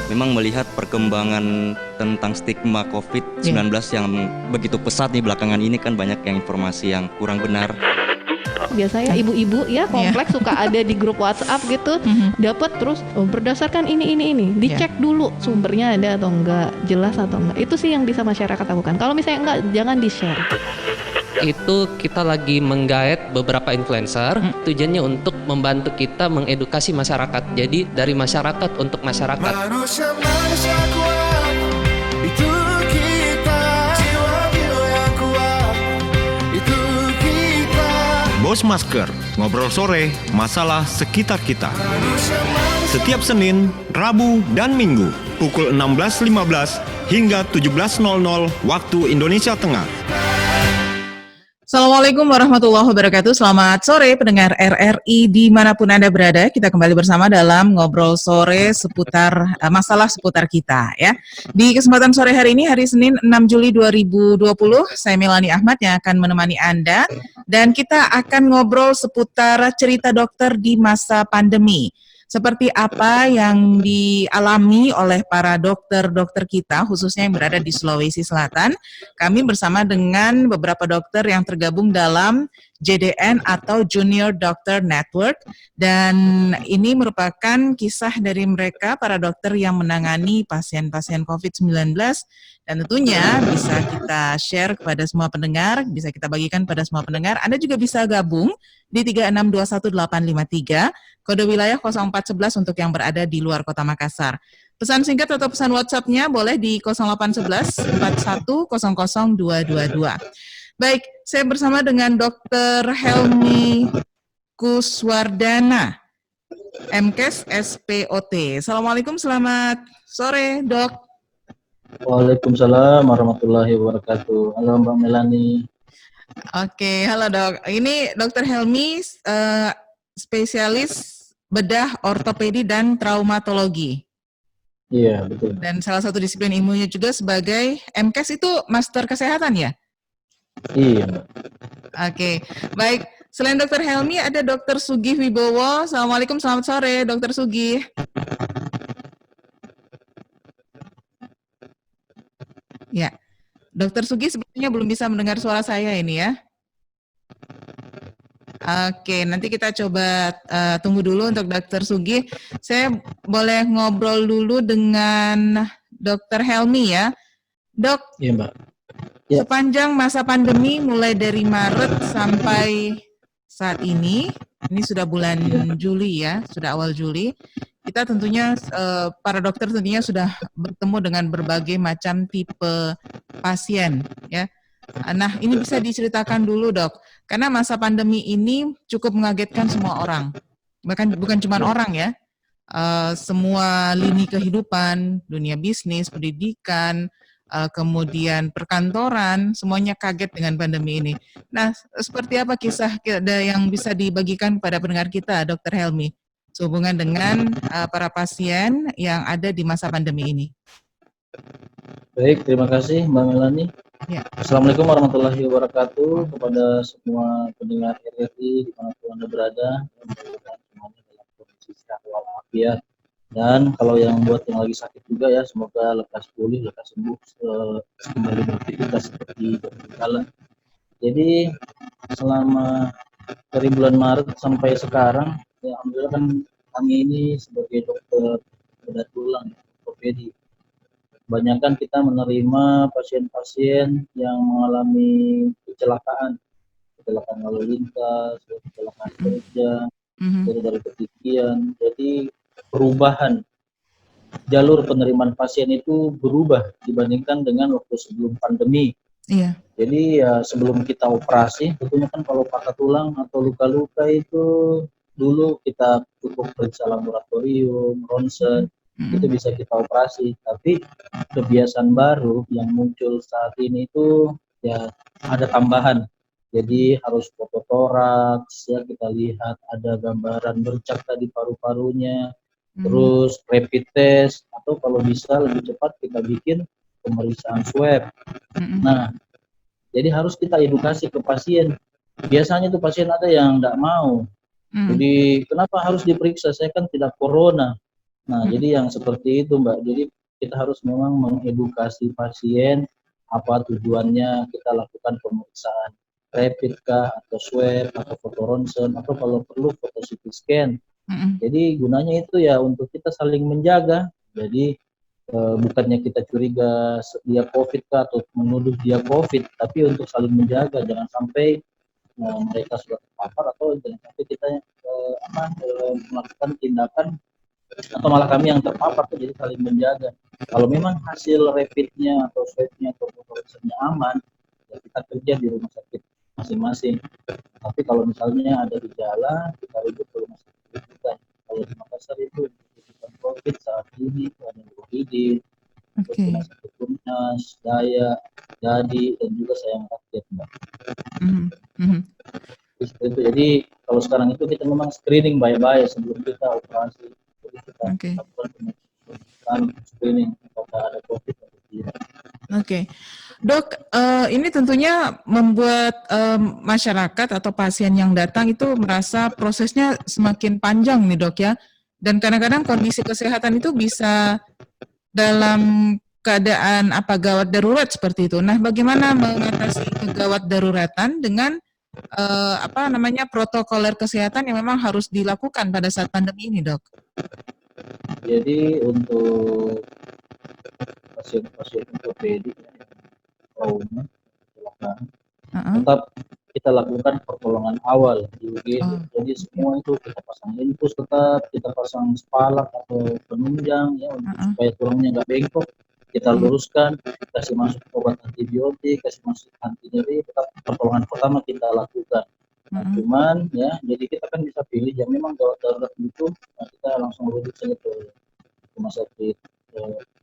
memang melihat perkembangan tentang stigma COVID-19 yang begitu pesat nih belakangan ini, kan banyak yang informasi yang kurang benar. Biasanya ibu-ibu ya kompleks suka ada di grup WhatsApp gitu, dapat terus berdasarkan ini dicek dulu sumbernya ada atau enggak, jelas atau enggak. Itu sih yang bisa masyarakat lakukan. Kalau misalnya enggak, jangan di-share. Itu kita lagi menggaet beberapa influencer, tujuannya untuk membantu kita mengedukasi masyarakat. Jadi dari masyarakat untuk masyarakat. Manusia kuat, itu kita. Jiwa yang kuat, itu kita. Bos Masker, ngobrol sore, masalah sekitar kita. Setiap Senin, Rabu, dan Minggu, pukul 16.15 hingga 17.00 waktu Indonesia Tengah. Assalamualaikum warahmatullahi wabarakatuh. Selamat sore pendengar RRI dimanapun Anda berada. Kita kembali bersama dalam ngobrol sore seputar masalah seputar kita ya. Di kesempatan sore hari ini, hari Senin 6 Juli 2020, saya Melani Ahmad yang akan menemani Anda. Dan kita akan ngobrol seputar cerita dokter di masa pandemi. Seperti apa yang dialami oleh para dokter-dokter kita, khususnya yang berada di Sulawesi Selatan. Kami bersama dengan beberapa dokter yang tergabung dalam JDN atau Junior Doctor Network. Dan ini merupakan kisah dari mereka, para dokter yang menangani pasien-pasien COVID-19. Dan tentunya bisa kita share kepada semua pendengar, bisa kita bagikan pada semua pendengar. Anda juga bisa gabung di 3621853, kode wilayah 0411 untuk yang berada di luar kota Makassar. Pesan singkat atau pesan WhatsApp-nya boleh di 0811 4100 222. Baik, saya bersama dengan Dr. Helmi Kuswardana, MKes SPOT. Assalamualaikum, selamat sore, Dok. Waalaikumsalam warahmatullahi wabarakatuh. Halo Mbak Melani. Oke, halo Dok. Ini Dr. Helmi, spesialis bedah ortopedi dan traumatologi. Iya, betul. Dan salah satu disiplin ilmunya juga sebagai MKes itu Master Kesehatan ya? Iya, Mbak. Oke, baik. Selain Dr. Helmi, ada Dr. Sugih Wibowo. Assalamualaikum, selamat sore Dr. Sugih. Ya, Dr. Sugih sepertinya belum bisa mendengar suara saya ini ya. Oke, nanti kita coba tunggu dulu untuk Dr. Sugih. Saya boleh ngobrol dulu dengan Dr. Helmi ya. Dok, Iya, Mbak. Ya. Sepanjang masa pandemi mulai dari Maret sampai saat ini sudah bulan Juli ya, sudah awal Juli. Kita tentunya, para dokter tentunya sudah bertemu dengan berbagai macam tipe pasien ya. Nah, ini bisa diceritakan dulu Dok, karena masa pandemi ini cukup mengagetkan semua orang. Bahkan bukan cuma orang ya, semua lini kehidupan, dunia bisnis, pendidikan, kemudian perkantoran, semuanya kaget dengan pandemi ini. Nah, seperti apa kisah yang bisa dibagikan kepada pendengar kita, Dr. Helmi, sehubungan dengan para pasien yang ada di masa pandemi ini? Baik, terima kasih Mbak Melani. Ya. Assalamualaikum warahmatullahi wabarakatuh kepada semua pendengar RRI dimanapun Anda berada. Mudah-mudahan semuanya dalam kondisi sehat walafiat. Dan kalau yang buat yang lagi sakit juga ya, semoga lekas pulih, lekas sembuh, kembali beraktivitas seperti kala. Jadi selama dari bulan Maret sampai sekarang, ya alhamdulillah kan kami ini sebagai dokter bedah tulang, ortopedi, kebanyakan kita menerima pasien-pasien yang mengalami kecelakaan lalu lintas, kecelakaan kerja, dari ketinggian. Jadi perubahan jalur penerimaan pasien itu berubah dibandingkan dengan waktu sebelum pandemi. Iya. Jadi ya sebelum kita operasi, tentunya kan kalau patah tulang atau luka-luka itu dulu kita cukup periksa laboratorium, ronsen, itu bisa kita operasi. Tapi kebiasaan baru yang muncul saat ini itu ya ada tambahan. Jadi harus foto toraks, ya kita lihat ada gambaran bercak tadi paru-parunya, terus rapid test, atau kalau bisa lebih cepat kita bikin pemeriksaan swab. Nah, jadi harus kita edukasi ke pasien. Biasanya tuh pasien ada yang nggak mau. Jadi kenapa harus diperiksa? Saya kan tidak corona. Nah, jadi yang seperti itu, Mbak. Jadi kita harus memang mengedukasi pasien apa tujuannya kita lakukan pemeriksaan rapid kah atau swab atau foto ronsen atau kalau perlu foto CT scan. Jadi gunanya itu ya untuk kita saling menjaga. Jadi bukannya kita curiga dia COVID kah atau menuduh dia COVID, tapi untuk saling menjaga, jangan sampai mereka sudah terpapar atau jangan sampai kita melakukan tindakan atau malah kami yang terpapar tuh, jadi saling menjaga. Kalau memang hasil rapidnya atau swabnya atau forensiknya aman, ya kita kerja di rumah sakit masing-masing. Tapi kalau misalnya ada gejala, kita rujuk ke rumah sakit rujukan. Kalau di Makassar itu rujukan COVID saat ini ada COVID, terus rumah sakit Unas, Daya, Jadi, dan juga Sayang Rakyat, Mbak. Jadi kalau sekarang itu kita memang screening baik-baik sebelum kita operasi. Jadi kita lakukan pemeriksaan screening apakah ada COVID atau tidak. Dok, ini tentunya membuat masyarakat atau pasien yang datang itu merasa prosesnya semakin panjang nih dok ya. Dan kadang-kadang kondisi kesehatan itu bisa dalam keadaan gawat darurat seperti itu. Nah, bagaimana mengatasi kegawat daruratan dengan protokoler kesehatan yang memang harus dilakukan pada saat pandemi ini, dok? Jadi untuk pasien-pasien ortopedik trauma tetap kita lakukan pertolongan awal di UGD. Jadi semua itu kita pasang infus, tetap kita pasang spalak atau penunjang ya untuk supaya tulangnya nggak bengkok. Kita luruskan, kasih masuk obat antibiotik, kasih masuk anti nyeri, tetap pertolongan pertama kita lakukan. Nah, cuman ya, jadi kita kan bisa pilih yang memang gawat darurat itu, nah kita langsung rujuk saja ke rumah sakit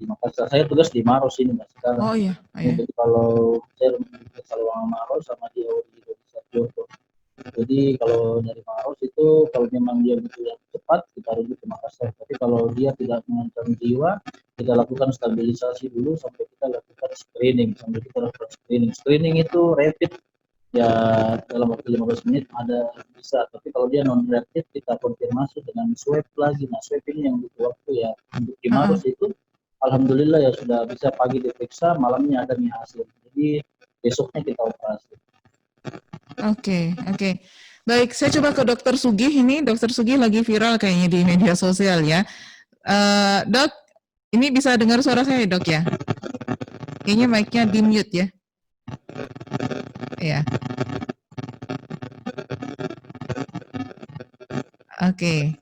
di Makassar. Saya tugas di Maros ini Mas sekarang. Jadi kalau saya ke Salawang Maros sama di Satyoto. Jadi kalau dari Maros itu kalau memang dia butuh yang cepat kita rujuk ke Makassar. Tapi kalau dia tidak mengancam jiwa, kita lakukan stabilisasi dulu sampai kita lakukan screening. Screening itu rapid ya dalam waktu 15 menit ada bisa, tapi kalau dia non rapid kita konfirmasi dengan swab lagi. Nah, swab ini yang butuh waktu ya. Untuk di Maros itu alhamdulillah ya sudah bisa pagi diperiksa, malamnya ada nih hasil. Jadi besoknya kita operasi. Oke. Baik, saya coba ke Dokter Sugih ini. Dokter Sugih lagi viral kayaknya di media sosial ya. Dok, ini bisa dengar suara saya dok ya? Kayaknya mic-nya di mute ya. Ya. Oke.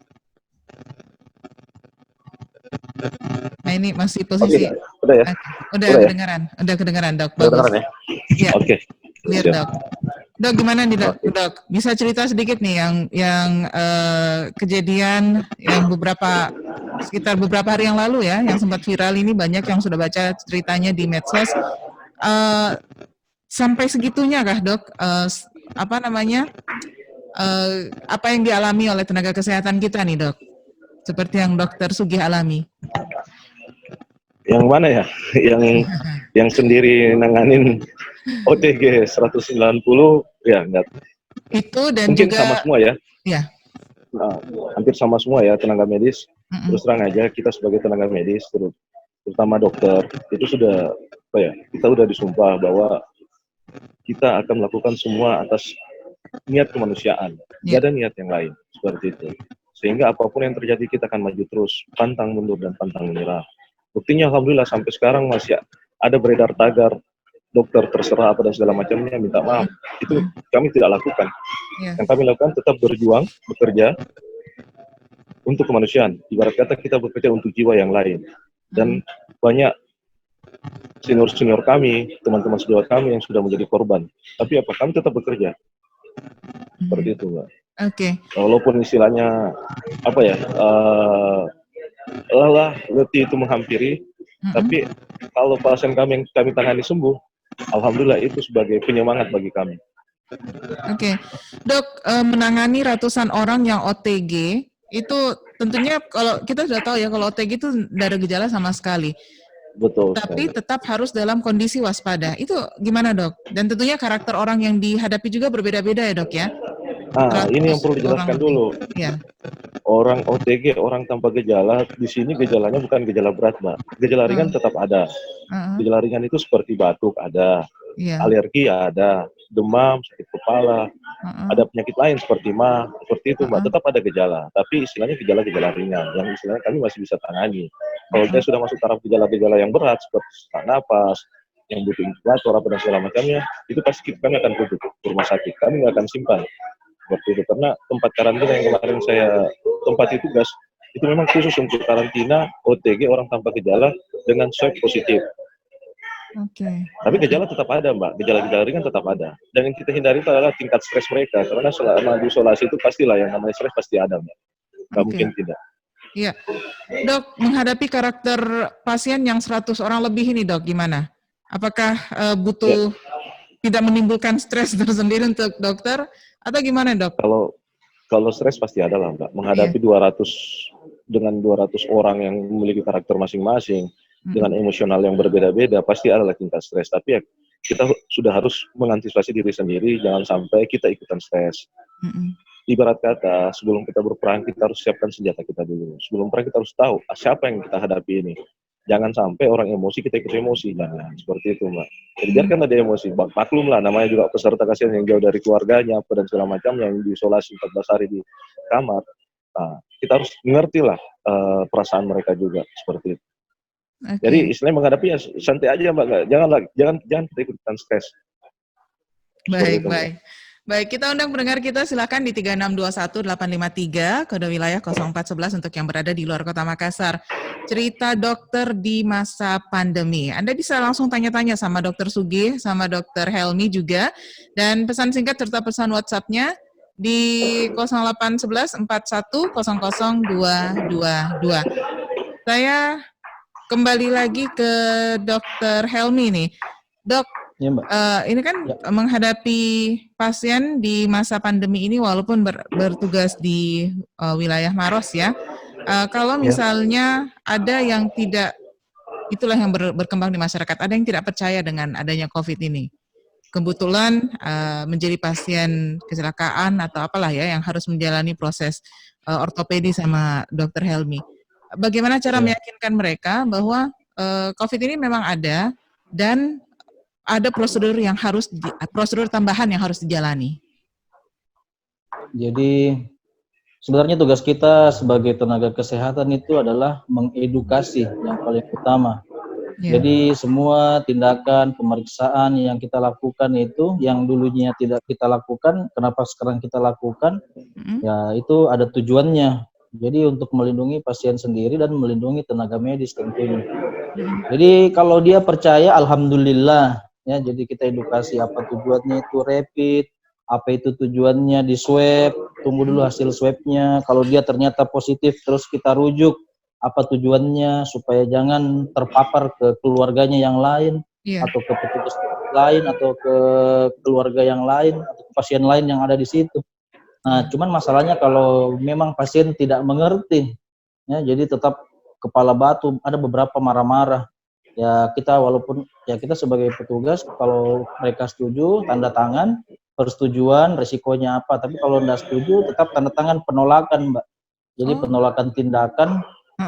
Nah ini masih posisi. Udah ya? Udah kedengaran dok. Bagus. Kedengaran ya? Oke. Clear dok. Dok gimana nih dok? Bisa cerita sedikit nih yang kejadian yang sekitar beberapa hari yang lalu ya, yang sempat viral ini, banyak yang sudah baca ceritanya di medsos. Sampai segitunya kah dok? Apa yang dialami oleh tenaga kesehatan kita nih dok? Seperti yang Dokter Sugih alami. Yang mana ya? Yang sendiri nanganin OTG 190 ya enggak. Itu dan mungkin juga sama semua ya. Ya. Nah, hampir sama semua ya tenaga medis. Terus terang aja kita sebagai tenaga medis terutama dokter itu sudah kita sudah disumpah bahwa kita akan melakukan semua atas niat kemanusiaan. Tidak ada niat yang lain seperti itu. Sehingga apapun yang terjadi kita akan maju terus, pantang mundur dan pantang menyerah. Buktinya alhamdulillah sampai sekarang masih ada beredar tagar dokter terserah apa dan segala macamnya, minta maaf. Itu kami tidak lakukan. Yang kami lakukan tetap berjuang, bekerja untuk kemanusiaan. Ibarat kata kita bekerja untuk jiwa yang lain. Dan banyak senior-senior kami, teman-teman sejawat kami yang sudah menjadi korban. Tapi kami tetap bekerja. Seperti itu, Mbak. Walaupun istilahnya lelah, letih itu menghampiri, tapi kalau pasien kami yang kami tangani sembuh, alhamdulillah itu sebagai penyemangat bagi kami. Dok, menangani ratusan orang yang OTG itu tentunya kalau kita sudah tahu ya kalau OTG itu tidak ada gejala sama sekali. Betul. Tapi tetap harus dalam kondisi waspada. Itu gimana dok? Dan tentunya karakter orang yang dihadapi juga berbeda-beda ya dok ya? Ini yang perlu 100 orang dijelaskan lebih. dulu. Iya. Orang OTG, orang tanpa gejala, di sini gejalanya bukan gejala berat, Mbak. Gejala ringan tetap ada. Gejala ringan itu seperti batuk ada, Iya. alergi ada, demam, sakit kepala, ada penyakit lain seperti mah, seperti itu, Mbak. Tetap ada gejala, tapi istilahnya gejala-gejala ringan, yang istilahnya kami masih bisa tangani. Kalau dia sudah masuk taraf gejala-gejala yang berat, seperti sesak napas, yang butuh inkubator, apa dan segala macamnya, itu pasti kami akan tutup ke rumah sakit. Kami nggak akan simpan seperti itu, karena tempat karantina yang kemarin saya tempati tugas, itu memang khusus untuk karantina OTG orang tanpa gejala dengan swab positif. Tapi gejala tetap ada, Mbak. Gejala-gejala ringan tetap ada. Dan yang kita hindari itu adalah tingkat stres mereka. Karena selama di isolasi itu pastilah yang namanya stres pasti ada, Mbak. Nggak mungkin tidak. Iya. Dok, menghadapi karakter pasien yang 100 orang lebih ini, Dok, gimana? Apakah butuh tidak menimbulkan stres tersendiri untuk dokter? Atau gimana, Dok? Kalau stres pasti ada lah, Mbak. Menghadapi 200 orang yang memiliki karakter masing-masing, dengan emosional yang berbeda-beda, pasti ada tingkat stres. Tapi ya kita sudah harus mengantisipasi diri sendiri, jangan sampai kita ikutan stres. Ibarat kata, sebelum kita berperang, kita harus siapkan senjata kita dulu. Sebelum perang, kita harus tahu siapa yang kita hadapi ini. Jangan sampai orang emosi, kita ikut emosi. Jangan, seperti itu, Mbak. Jadi biarkan ada emosi. Maklum lah, namanya juga peserta kasihan yang jauh dari keluarganya, apa dan segala macam, yang diisolasi 14 hari di kamar. Nah, kita harus mengerti lah perasaan mereka juga, seperti itu. Jadi istilahnya menghadapi ya santai aja, Mbak. Jangan kita ikutan stres. Baik, kita undang pendengar kita, silakan di 3621853 kode wilayah 0411 untuk yang berada di luar Kota Makassar. Cerita dokter di masa pandemi. Anda bisa langsung tanya-tanya sama Dr. Sugih, sama Dr. Helmi juga, dan pesan singkat serta pesan WhatsApp-nya di 0811 41000222. Saya kembali lagi ke Dr. Helmi nih. Dok, ya, Mbak. Ini kan menghadapi pasien di masa pandemi ini walaupun bertugas di wilayah Maros ya. Kalau misalnya ada yang tidak, itulah yang berkembang di masyarakat, ada yang tidak percaya dengan adanya COVID ini. Kebetulan menjadi pasien kecelakaan atau apalah ya yang harus menjalani proses ortopedi sama Dr. Helmi. Bagaimana cara meyakinkan mereka bahwa COVID ini memang ada dan ada prosedur tambahan yang harus dijalani? Jadi sebenarnya tugas kita sebagai tenaga kesehatan itu adalah mengedukasi yang paling utama. Jadi semua tindakan pemeriksaan yang kita lakukan itu, yang dulunya tidak kita lakukan, kenapa sekarang kita lakukan? Ya itu ada tujuannya. Jadi untuk melindungi pasien sendiri dan melindungi tenaga medis tentunya. Jadi kalau dia percaya, alhamdulillah. Ya, jadi kita edukasi apa tujuannya itu rapid, apa itu tujuannya di swab, tunggu dulu hasil swabnya. Kalau dia ternyata positif, terus kita rujuk apa tujuannya supaya jangan terpapar ke keluarganya yang lain, atau ke petugas lain, atau ke keluarga yang lain, atau ke pasien lain yang ada di situ. Nah, cuman masalahnya kalau memang pasien tidak mengerti, ya, jadi tetap kepala batu, ada beberapa marah-marah. Ya kita walaupun ya kita sebagai petugas, kalau mereka setuju tanda tangan persetujuan, resikonya apa. Tapi kalau tidak setuju tetap tanda tangan penolakan, Mbak. Jadi penolakan tindakan,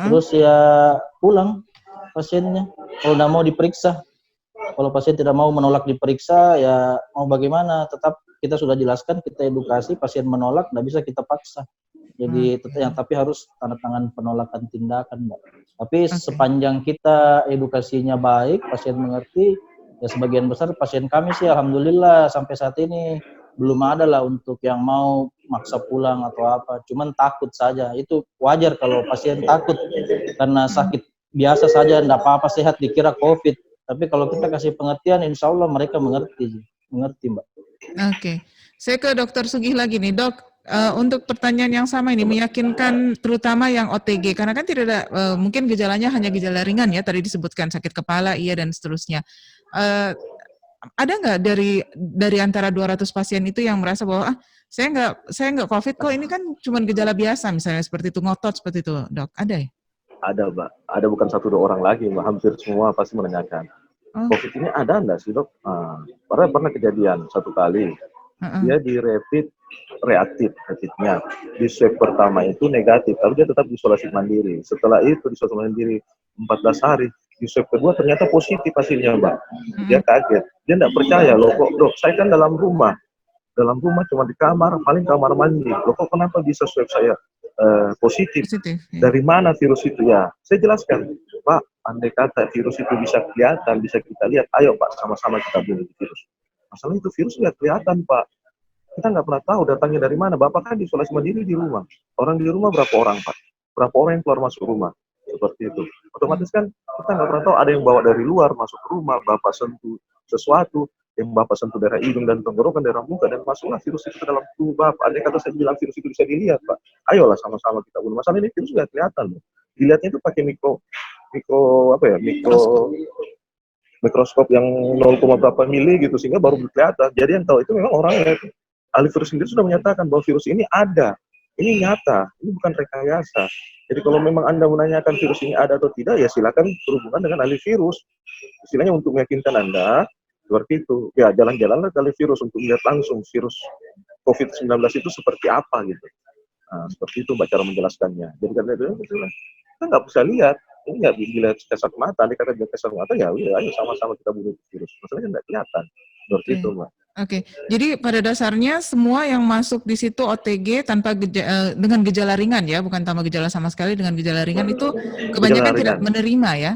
terus ya pulang pasiennya. Kalau tidak mau diperiksa, kalau pasien tidak mau menolak diperiksa, ya mau bagaimana? Tetap kita sudah jelaskan, kita edukasi, pasien menolak, tidak bisa kita paksa. Jadi tapi harus tanda tangan penolakan tindakan, Mbak. Tapi sepanjang kita edukasinya baik, pasien mengerti, ya sebagian besar pasien kami sih alhamdulillah sampai saat ini belum ada lah untuk yang mau maksa pulang atau apa. Cuman takut saja. Itu wajar kalau pasien takut karena sakit biasa saja, tidak apa-apa, sehat, dikira COVID. Tapi kalau kita kasih pengertian, insya Allah mereka mengerti, Mbak. Oke, saya ke Dr. Sugih lagi nih, Dok. Untuk pertanyaan yang sama ini, meyakinkan terutama yang OTG, karena kan tidak ada, mungkin gejalanya hanya gejala ringan ya, tadi disebutkan sakit kepala, dan seterusnya. Ada nggak dari antara 200 pasien itu yang merasa bahwa saya nggak COVID kok, ini kan cuma gejala biasa, misalnya seperti itu, ngotot seperti itu, Dok? Ada ya? Ada, Mbak. Ada, bukan 1-2 orang lagi, Mbak. Hampir semua pasti menanyakan. COVID ini ada enggak sih, Dok? Pernah kejadian satu kali. dia di rapid rapidnya. Di swab pertama itu negatif, tapi dia tetap isolasi mandiri. Setelah itu isolasi mandiri 14 hari, di swab kedua ternyata positif hasilnya, Mbak. Dia kaget, dia tidak percaya, loh kok dok, saya kan dalam rumah cuma di kamar, paling kamar mandi, loh kok kenapa bisa swab saya positif? Dari mana virus itu? Ya, saya jelaskan, Pak, andai kata virus itu bisa kelihatan, bisa kita lihat, ayo Pak, sama-sama kita bunuh virus. Masalah itu virus nggak kelihatan, Pak. Kita nggak pernah tahu datangnya dari mana. Bapak kan isolasi mandiri di rumah. Orang di rumah berapa orang, Pak? Berapa orang yang keluar masuk rumah? Seperti itu. Otomatis kan kita nggak pernah tahu ada yang bawa dari luar masuk ke rumah, Bapak sentuh sesuatu, yang Bapak sentuh daerah hidung dan tenggorokan, daerah muka, dan masuklah virus itu ke dalam tubuh Bapak. Andai kata saya bilang virus itu bisa dilihat, Pak. Ayolah sama-sama kita bunuh. Masalah ini virus nggak kelihatan, loh. Dilihatnya itu pakai mikroskop yang 0, berapa mili gitu, sehingga baru kelihatan. Jadi yang tahu itu memang orangnya. Ahli virus sendiri sudah menyatakan bahwa virus ini ada, ini nyata, ini bukan rekayasa. Jadi kalau memang Anda menanyakan virus ini ada atau tidak, ya silakan berhubungan dengan ahli virus. Istilahnya untuk meyakinkan Anda seperti itu. Ya jalan-jalanlah ke ahli virus untuk melihat langsung virus COVID-19 itu seperti apa gitu. Nah, seperti itu Mbak cara menjelaskannya. Jadi karena itu kita nggak bisa lihat. Ini nggak dilihat kasat mata, dia kata dia kasat mata, ya udah ayo sama-sama kita bunuh virus. Masalahnya nggak kelihatan, seperti itu, Mbak. Oke, jadi pada dasarnya semua yang masuk di situ OTG dengan gejala ringan ya, bukan tanpa gejala sama sekali, dengan gejala ringan itu kebanyakan tidak menerima ya?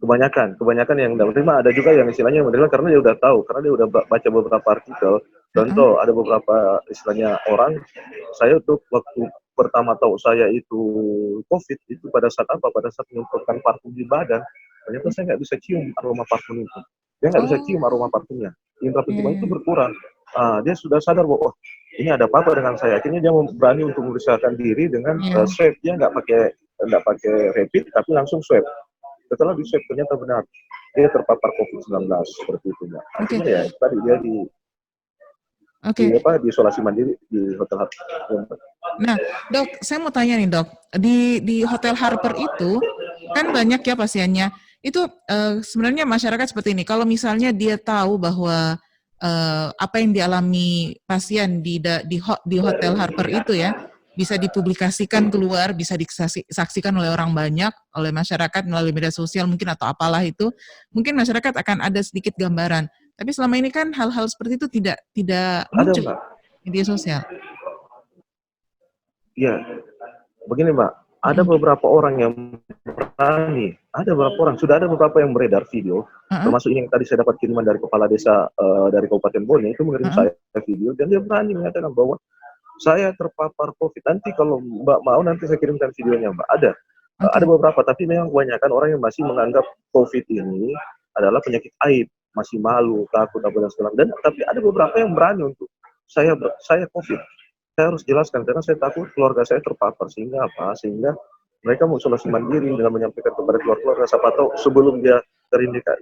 Kebanyakan yang tidak menerima, ada juga yang istilahnya menerima karena dia udah tahu, karena dia udah baca beberapa artikel. Contoh, ada beberapa istilahnya orang, saya tuh waktu pertama tahu saya itu COVID itu pada saat apa? Pada saat menyemprotkan parfum di badan, ternyata saya nggak bisa cium aroma parfum itu. Dia nggak bisa cium aroma parfumnya. Indra penciuman itu berkurang. Dia sudah sadar bahwa ini ada apa-apa dengan saya. Akhirnya dia berani untuk memeriksakan diri dengan swab. Dia nggak pakai rapid, tapi langsung swab. Setelah di swab ternyata benar dia terpapar COVID-19 seperti itu, Mbak. Akhirnya ya tadi dia di isolasi mandiri di Hotel Harper. Nah, Dok, saya mau tanya nih, Dok. Di Hotel Harper itu kan banyak ya pasiennya. Itu sebenarnya masyarakat seperti ini. Kalau misalnya dia tahu bahwa apa yang dialami pasien di Hotel Harper itu ya bisa dipublikasikan keluar, bisa disaksikan oleh orang banyak, oleh masyarakat melalui media sosial mungkin atau apalah itu, mungkin masyarakat akan ada sedikit gambaran. Tapi selama ini kan hal-hal seperti itu tidak muncul di media sosial. Iya, begini Mbak, ada beberapa orang yang berani, sudah ada beberapa yang beredar video, termasuk ini yang tadi saya dapat kiriman dari kepala desa dari Kabupaten Bone, itu mengirim saya video, dan dia berani mengatakan bahwa saya terpapar COVID. Nanti kalau Mbak mau, nanti saya kirimkan videonya Mbak, ada beberapa, tapi memang kebanyakan orang yang masih menganggap COVID ini adalah penyakit aib, masih malu, takut, dan segala macam. Tapi ada beberapa yang berani untuk saya COVID. Saya harus jelaskan karena saya takut keluarga saya terpapar, sehingga mereka mau isolasi mandiri dengan menyampaikan kepada keluarga. Siapa tahu sebelum dia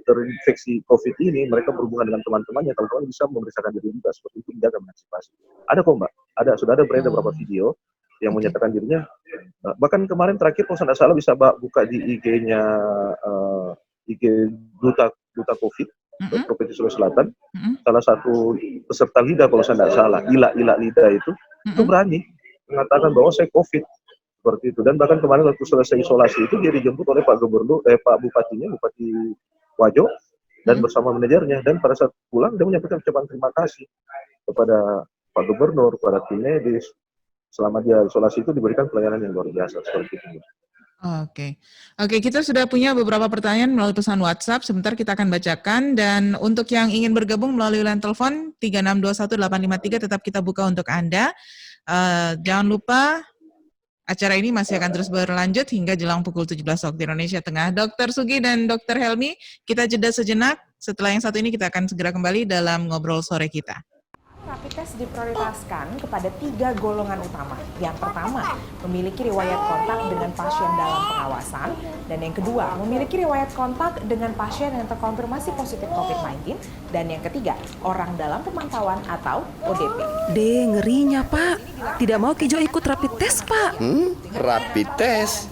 terinfeksi COVID ini, mereka berhubungan dengan teman-temannya, teman-teman bisa memeriksakan diri juga, seperti itu menjaga mengantisipasi. Ada kok Mbak, sudah ada beredar beberapa video yang menyatakan dirinya. Bahkan kemarin terakhir kalau saya tidak salah bisa buka di IG-nya IG Duta COVID Provinsi Sulawesi Selatan, salah satu peserta LIDA kalau saya tidak salah, Ila LIDA itu berani mengatakan bahwa saya COVID seperti itu. Dan bahkan kemarin waktu selesai isolasi itu dia dijemput oleh Pak Gubernur, Pak Bupatinya, Bupati Wajo, dan bersama manajernya. Dan pada saat pulang dia menyampaikan ucapan terima kasih kepada Pak Gubernur, kepada tim medis. Selama dia isolasi itu diberikan pelayanan yang luar biasa seperti itu. Oke, kita sudah punya beberapa pertanyaan melalui pesan WhatsApp. Sebentar kita akan bacakan, dan untuk yang ingin bergabung melalui line telepon 3621 853 tetap kita buka untuk Anda. Jangan lupa acara ini masih akan terus berlanjut hingga jelang pukul 17 waktu Indonesia Tengah. Dr. Sugi dan Dr. Helmi, kita jeda sejenak. Setelah yang satu ini kita akan segera kembali dalam ngobrol sore kita. Rapid test diprioritaskan kepada 3 golongan utama. Yang pertama, memiliki riwayat kontak dengan pasien dalam pengawasan. Dan yang kedua, memiliki riwayat kontak dengan pasien yang terkonfirmasi positif COVID-19. Dan yang ketiga, orang dalam pemantauan atau ODP. Ngerinya Pak, tidak mau Kijo ikut rapid test Pak. Rapid test?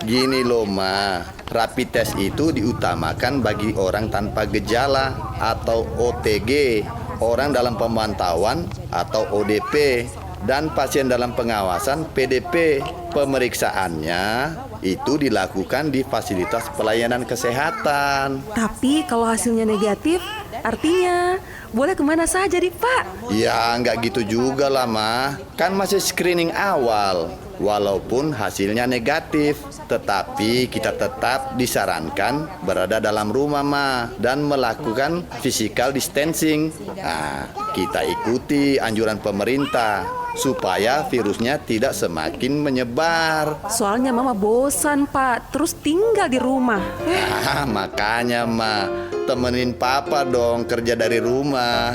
Gini loh Ma, rapid test itu diutamakan bagi orang tanpa gejala atau OTG. orang dalam pemantauan atau ODP, dan pasien dalam pengawasan PDP. Pemeriksaannya itu dilakukan di fasilitas pelayanan kesehatan. Tapi kalau hasilnya negatif, artinya boleh kemana saja nih Pak? Ya nggak gitu juga lah Ma, kan masih screening awal. Walaupun hasilnya negatif, tetapi kita tetap disarankan berada dalam rumah Ma dan melakukan physical distancing. Nah, kita ikuti anjuran pemerintah supaya virusnya tidak semakin menyebar. Soalnya Mama bosan Pak, terus tinggal di rumah. Makanya Ma, temenin Papa dong kerja dari rumah.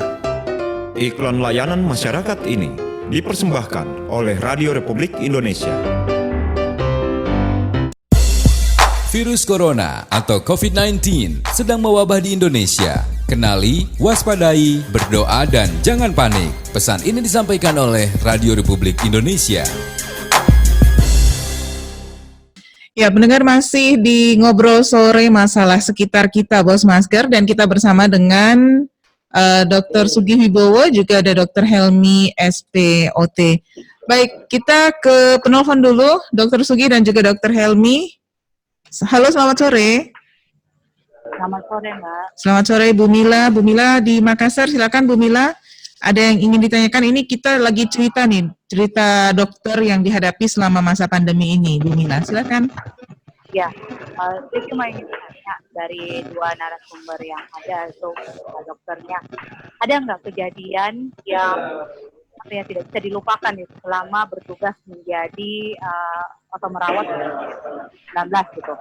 Iklan layanan masyarakat ini dipersembahkan oleh Radio Republik Indonesia. Virus Corona atau COVID-19 sedang mewabah di Indonesia. Kenali, waspadai, berdoa, dan jangan panik. Pesan ini disampaikan oleh Radio Republik Indonesia. Ya, pendengar masih di Ngobrol Sore Masalah Sekitar Kita, Bos Masker, dan kita bersama dengan Dr. Sugi Wibowo, juga ada Dr. Helmi SPOT. Baik, kita ke penelpon dulu, Dr. Sugi dan juga Dr. Helmi. Halo, selamat sore. Selamat sore, Mbak. Selamat sore, Bu Mila. Bu Mila di Makassar, silakan Bu Mila. Ada yang ingin ditanyakan, ini kita lagi cerita nih, cerita dokter yang dihadapi selama masa pandemi ini, Bu Mila. Silakan. Ya, saya cuma ingin tanya dari dua narasumber yang ada, itu dokternya, ada nggak kejadian yang tidak bisa dilupakan selama bertugas menjadi atau merawat 19 gitu,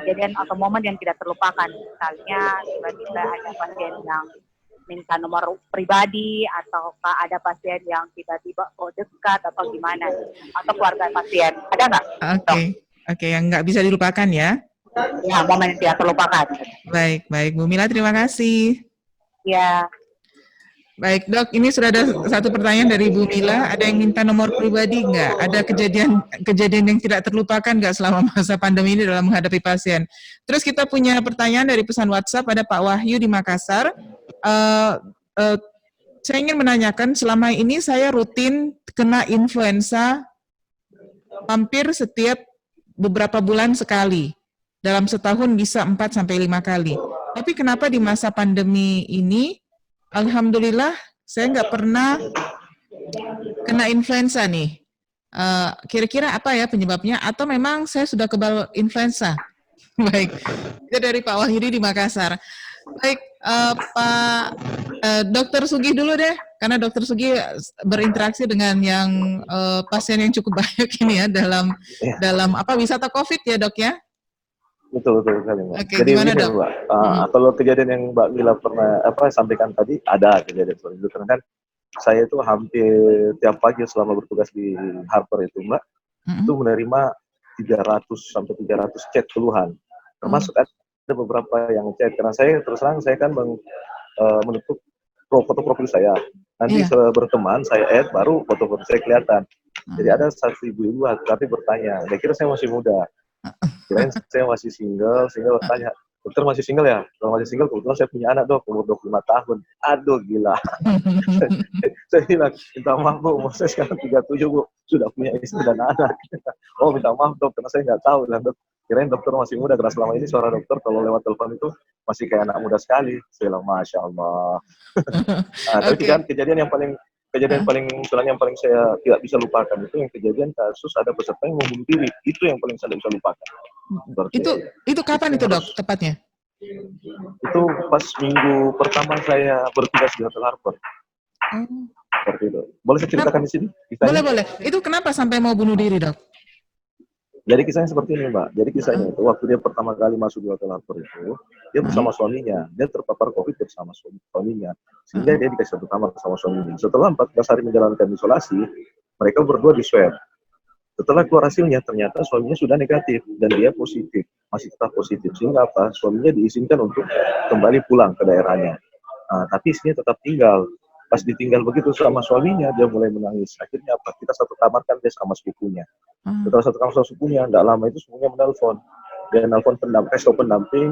kejadian atau momen yang tidak terlupakan, misalnya tiba-tiba ada pasien yang minta nomor pribadi, ataukah ada pasien yang tiba-tiba dekat atau gimana, atau keluarga pasien, ada nggak? Oke, yang nggak bisa dilupakan ya? Ya, momen yang tidak terlupakan. Baik, Bu Mila, terima kasih. Ya. Baik, Dok, ini sudah ada satu pertanyaan dari Bu Mila. Ada yang minta nomor pribadi nggak? Ada kejadian yang tidak terlupakan nggak selama masa pandemi ini dalam menghadapi pasien? Terus kita punya pertanyaan dari pesan WhatsApp, ada Pak Wahyu di Makassar. Saya ingin menanyakan, selama ini saya rutin kena influenza hampir setiap beberapa bulan sekali. Dalam setahun bisa 4-5 kali. Tapi kenapa di masa pandemi ini, alhamdulillah, saya nggak pernah kena influenza nih. Kira-kira apa ya penyebabnya? Atau memang saya sudah kebal influenza? Baik, itu dari Pak Wahyudi di Makassar. Baik, Pak Dr. Sugi dulu deh, karena Dr. Sugi berinteraksi dengan yang pasien yang cukup banyak ini ya dalam wisata COVID ya, Dok ya? Betul sekali, Mbak. Oke, jadi gimana, begini, Dok? Mbak. Kalau kejadian yang Mbak Mila pernah sampaikan tadi, ada kejadian seperti itu. Karena kan saya itu hampir tiap pagi selama bertugas di Harper itu, Mbak, itu menerima 300-300 chat keluhan. Termasuk ada beberapa yang chat, karena saya terus terang saya kan menutup foto profil saya. Nanti berteman saya add, baru foto-foto saya kelihatan. Jadi ada satu ibu-ibu tapi bertanya, saya kira saya masih muda. Kirain saya masih single bertanya, dokter masih single ya? Kalau masih single, kebetulan saya punya anak, Dok, umur 25 tahun. Aduh, gila. Saya bilang, minta maaf, Bu, umur saya sekarang 37, Bu. Sudah punya istri dan anak. Oh, minta maaf, Dok, karena saya nggak tahu. Dok, kirain dokter masih muda, karena selama ini suara dokter kalau lewat telepon itu masih kayak anak muda sekali. Saya bilang, Masya Allah. Tapi kan kejadian yang paling saya tidak bisa lupakan itu yang kejadian kasus ada peserta yang membunuh diri. Itu yang paling saya tidak bisa lupakan. Itu kapan itu, Dok, tepatnya? Itu pas minggu pertama saya bertugas di Hotel Harper. Seperti itu. Boleh saya ceritakan di sini? Kisahnya? Boleh. Itu kenapa sampai mau bunuh diri, Dok? Jadi kisahnya seperti ini, Mbak. Jadi kisahnya itu waktu dia pertama kali masuk di Hotel Harper itu, dia bersama suaminya. Dia terpapar COVID bersama suaminya. Sehingga dia dikasih satu kamar bersama suaminya. Setelah 14 hari menjalankan isolasi, mereka berdua di swab. Setelah keluar hasilnya, ternyata suaminya sudah negatif dan dia positif, masih tetap positif. Sehingga apa? Suaminya diizinkan untuk kembali pulang ke daerahnya. Tapi istrinya tetap tinggal. Pas ditinggal begitu sama suaminya, dia mulai menangis. Akhirnya apa? Kita satu kamar kan dia sama sepupunya. Setelah satu kamar sama sepupunya, tidak lama itu sepupunya menelpon. Dia menelpon pendamping,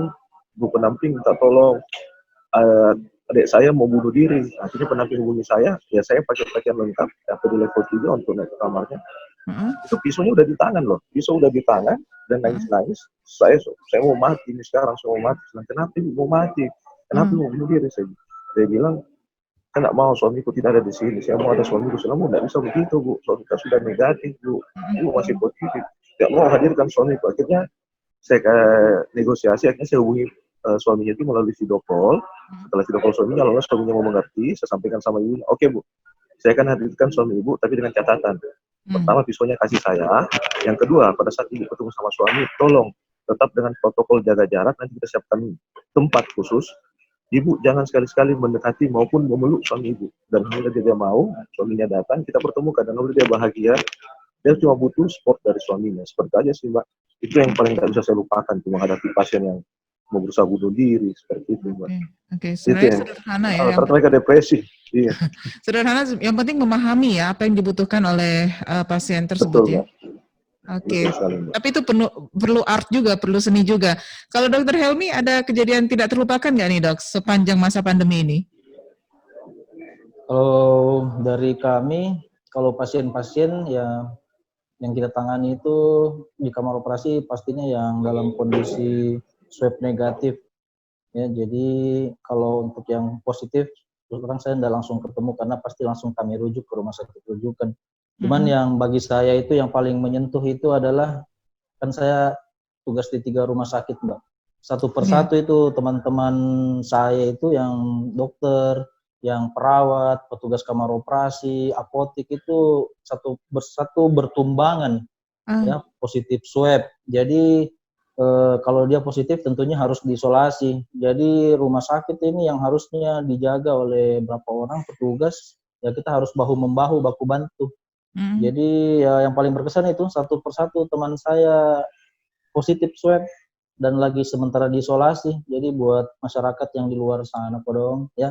ibu pendamping minta tolong adik saya mau bunuh diri, akhirnya pendamping hubungi saya, ya saya pakai pakaian lengkap, sampai di level 3 untuk naik ke kamarnya. Itu pisaunya udah di tangan loh, pisau udah di tangan dan nangis-nangis. Saya mau mati nih sekarang, saya mau mati. Kenapa ibu mau mati? Kenapa mau bunuh diri? Saya bilang, kan nggak mau suamiku tidak ada di sini. Saya mau ada suamiku. Selama nggak bisa begitu bu, suami kita sudah negatif bu, ibu masih positif. Tidak mau hadirkan suamiku. Akhirnya saya negosiasi, akhirnya saya hubungi suaminya itu melalui video call. Setelah video call suaminya, lalu suaminya mau mengerti, saya sampaikan sama ibunya, oke bu, saya akan hadirkan suami ibu, tapi dengan catatan. Pertama, pisaunya kasih saya. Yang kedua, pada saat ibu ketemu sama suami, tolong tetap dengan protokol jaga jarak, nanti kita siapkan tempat khusus. Ibu jangan sekali-sekali mendekati maupun memeluk suami ibu. Dan kalau dia mau, suaminya datang, kita pertemukan. Dan kalau dia bahagia, dia cuma butuh support dari suaminya. Seperti aja sih mbak. Itu yang paling tak bisa saya lupakan, tuh menghadapi pasien yang mau berusaha bunuh diri seperti itu mbak. Oke, sebenarnya sederhana ya. Karena mereka depresi. Iya. Sederhana, yang penting memahami ya apa yang dibutuhkan oleh pasien tersebut. Betul, ya. Oke, tapi itu perlu art juga, perlu seni juga. Kalau Dokter Helmi ada kejadian tidak terlupakan nggak nih dok sepanjang masa pandemi ini? Kalau dari kami, kalau pasien-pasien ya yang kita tangani itu di kamar operasi pastinya yang dalam kondisi swab negatif. Ya, jadi kalau untuk yang positif, terus terang saya tidak langsung ketemu karena pasti langsung kami rujuk ke rumah sakit rujukan. Cuman yang bagi saya itu yang paling menyentuh itu adalah, kan saya tugas di 3 rumah sakit mbak. Satu persatu itu teman-teman saya itu yang dokter, yang perawat, petugas kamar operasi, apotik itu satu persatu bertumbangan ya positif swab. Jadi kalau dia positif tentunya harus diisolasi. Jadi rumah sakit ini yang harusnya dijaga oleh berapa orang petugas, ya kita harus bahu-membahu, baku bantu. Jadi ya yang paling berkesan itu satu persatu teman saya positif swab dan lagi sementara diisolasi. Jadi buat masyarakat yang di luar sana podong ya,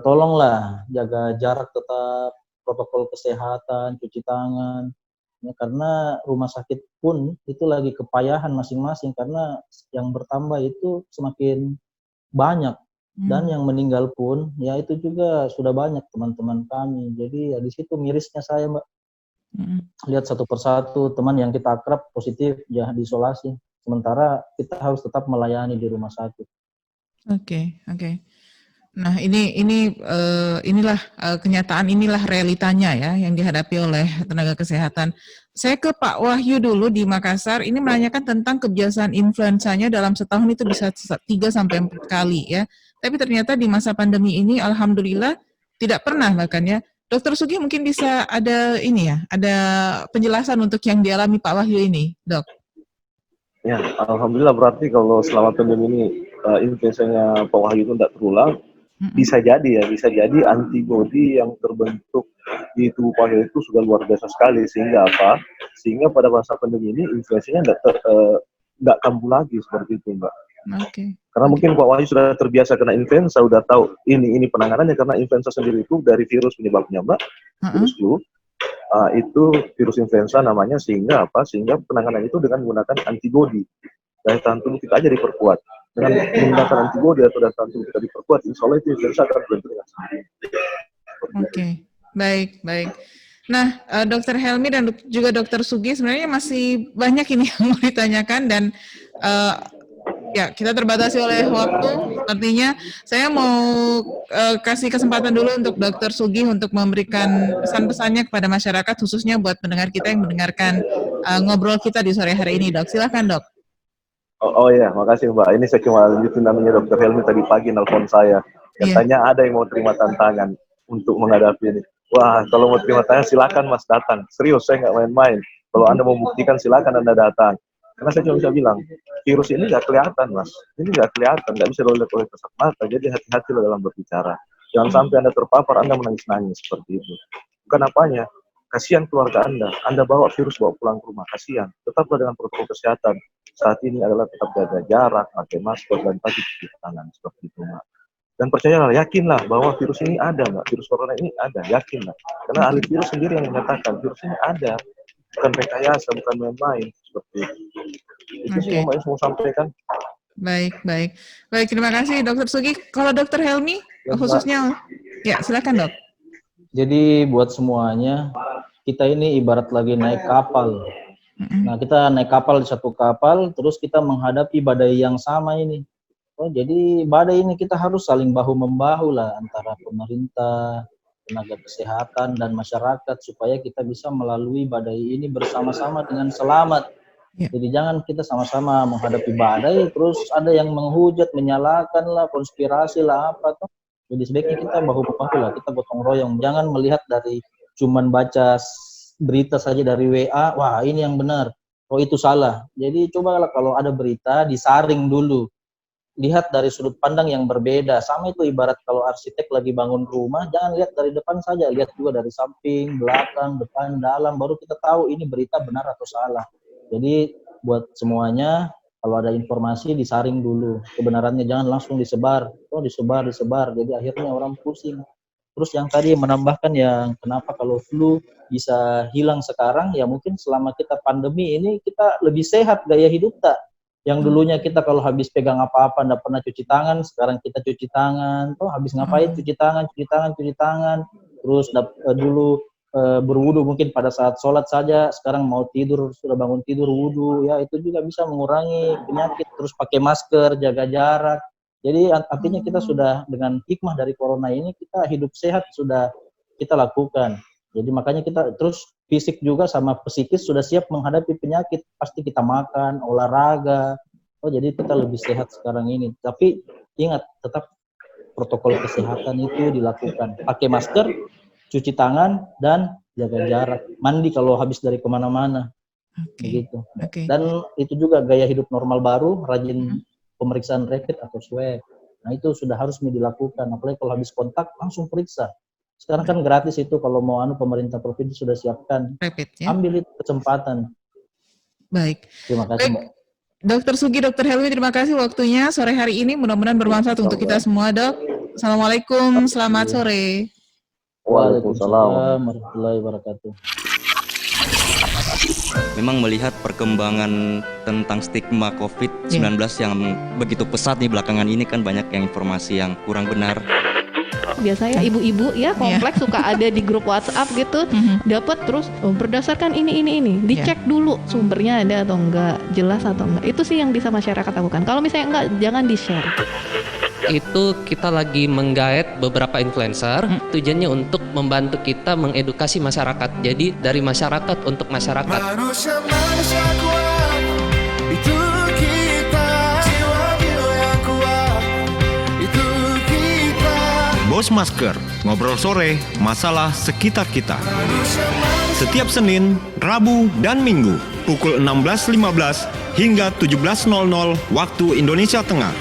tolonglah jaga jarak tetap, protokol kesehatan, cuci tangan. Ya, karena rumah sakit pun itu lagi kepayahan masing-masing karena yang bertambah itu semakin banyak dan yang meninggal pun ya itu juga sudah banyak teman-teman kami. Jadi ya di situ mirisnya saya mbak, lihat satu persatu teman yang kita akrab positif ya diisolasi, sementara kita harus tetap melayani di rumah sakit. Oke. Nah inilah kenyataan, inilah realitanya ya yang dihadapi oleh tenaga kesehatan. Saya ke Pak Wahyu dulu di Makassar. Ini menanyakan tentang kebiasaan influenzanya dalam setahun itu bisa 3-4 kali ya. Tapi ternyata di masa pandemi ini alhamdulillah tidak pernah bahkan ya. Dokter Sugi mungkin bisa ada ini ya, ada penjelasan untuk yang dialami Pak Wahyu ini, dok. Ya, alhamdulillah berarti kalau selama pandemi ini influenzanya Pak Wahyu itu tidak terulang. Bisa jadi antibodi yang terbentuk di tubuh Pak Wahyu itu sudah luar biasa sekali, sehingga apa? Sehingga pada masa pandemi ini influensanya tidak kambuh lagi seperti itu, Mbak. Karena mungkin Pak Wahyu sudah terbiasa kena influenza, sudah tahu ini penanganannya, karena influenza sendiri itu dari virus penyebabnya, Mbak, virus flu. Itu virus influenza namanya, sehingga apa? Sehingga penanganan itu dengan menggunakan antibodi. Daya tahan tubuh kita aja diperkuat. Dengan menggunakan antibodi atau daya tahan tubuh kita diperkuat, insya Allah itu influenza akan berhenti dengan sendiri. Oke, baik. Nah, Dokter Helmi dan juga Dokter Sugi sebenarnya masih banyak ini yang mau ditanyakan dan ya kita terbatasi oleh waktu. Artinya saya mau kasih kesempatan dulu untuk Dokter Sugi untuk memberikan pesan-pesannya kepada masyarakat, khususnya buat pendengar kita yang mendengarkan ngobrol kita di sore hari ini, Dok. Silakan, Dok. Oh iya, makasih Mbak. Ini saya cuma lanjutin namanya Dokter Helmi tadi pagi nelpon saya. Katanya ada yang mau terima tantangan untuk menghadapi ini. Wah, kalau mau terima tantangan silakan Mas datang. Serius, saya nggak main-main. Kalau Anda mau buktikan silakan Anda datang. Karena saya cuma bisa bilang, virus ini nggak kelihatan Mas. Ini nggak kelihatan, nggak bisa dilihat oleh kasat mata. Jadi hati-hatilah dalam berbicara. Jangan sampai Anda terpapar, Anda menangis-nangis seperti itu. Bukan apanya. Kasihan keluarga Anda. Anda bawa virus, bawa pulang ke rumah. Kasihan. Tetaplah dengan protokol kesehatan. Saat ini adalah tetap jaga jarak, pakai masker, dan pakai cuci tangan. Seperti itu, Mbak. Dan percayalah, yakinlah bahwa virus ini ada, Mbak. Virus corona ini ada, yakinlah. Karena ahli virus sendiri yang menyatakan virus ini ada. Bukan rekayasa, bukan main-main. Seperti itu. Itu sih yang Mbak mau sampaikan. Baik. Terima kasih Dokter Sugi. Kalau Dokter Helmi khususnya, ya silakan Dok. Jadi buat semuanya, kita ini ibarat lagi naik kapal. Nah, kita naik kapal di satu kapal, terus kita menghadapi badai yang sama ini. Oh, jadi badai ini kita harus saling bahu-membahu lah antara pemerintah, tenaga kesehatan, dan masyarakat supaya kita bisa melalui badai ini bersama-sama dengan selamat. Jadi jangan kita sama-sama menghadapi badai, terus ada yang menghujat, menyalahkan lah, konspirasi lah, apa tuh. Jadi sebaiknya kita bahu-membahu lah, kita gotong royong. Jangan melihat dari cuman baca berita saja dari WA, wah ini yang benar, oh itu salah. Jadi cobalah kalau ada berita disaring dulu. Lihat dari sudut pandang yang berbeda. Sama itu ibarat kalau arsitek lagi bangun rumah, jangan lihat dari depan saja, lihat juga dari samping, belakang, depan, dalam, baru kita tahu ini berita benar atau salah. Jadi buat semuanya, kalau ada informasi disaring dulu kebenarannya, jangan langsung disebar. Oh disebar. Jadi akhirnya orang pusing. Terus yang tadi menambahkan yang kenapa kalau flu bisa hilang sekarang, ya mungkin selama kita pandemi ini kita lebih sehat gaya hidup tak. Yang dulunya kita kalau habis pegang apa-apa nggak pernah cuci tangan, sekarang kita cuci tangan. Tuh habis ngapain cuci tangan. Terus dulu berwudu mungkin pada saat sholat saja, sekarang mau tidur sudah bangun tidur wudu, ya itu juga bisa mengurangi penyakit. Terus pakai masker, jaga jarak. Jadi artinya kita sudah dengan hikmah dari corona ini, kita hidup sehat sudah kita lakukan. Jadi makanya kita terus fisik juga sama psikis sudah siap menghadapi penyakit. Pasti kita makan, olahraga. Oh jadi kita lebih sehat sekarang ini. Tapi ingat tetap protokol kesehatan itu dilakukan. Pakai masker, cuci tangan, dan jaga jarak. Mandi kalau habis dari kemana-mana. Begitu. Dan itu juga gaya hidup normal baru, rajin pemeriksaan rapid atau swab. Nah itu sudah harus dilakukan. Apalagi kalau habis kontak langsung periksa. Sekarang kan gratis itu kalau mau pemerintah provinsi sudah siapkan. Rapid, ya? Ambil itu kesempatan. Baik. Terima kasih Mbak. Dokter Sugi, Dokter Helmi, terima kasih waktunya sore hari ini. Mudah-mudahan bermanfaat untuk kita semua, Dok. Assalamualaikum, selamat sore. Waalaikumsalam warahmatullahi wabarakatuh. Memang melihat perkembangan tentang stigma COVID-19 yang begitu pesat nih belakangan ini kan banyak yang informasi yang kurang benar. Biasanya ibu-ibu ya kompleks suka ada di grup WhatsApp gitu, dapat terus berdasarkan ini dicek dulu sumbernya ada atau enggak, jelas atau enggak. Itu sih yang bisa masyarakat lakukan. Kalau misalnya enggak, jangan di-share. Itu kita lagi menggaet beberapa influencer, tujuannya untuk membantu kita mengedukasi masyarakat. Jadi dari masyarakat untuk masyarakat. Manusia kuat, itu kita. Jiwa yang kuat, itu kita. Bos Masker, ngobrol sore, masalah sekitar kita. Setiap Senin, Rabu, dan Minggu, pukul 16.15 hingga 17.00 waktu Indonesia Tengah.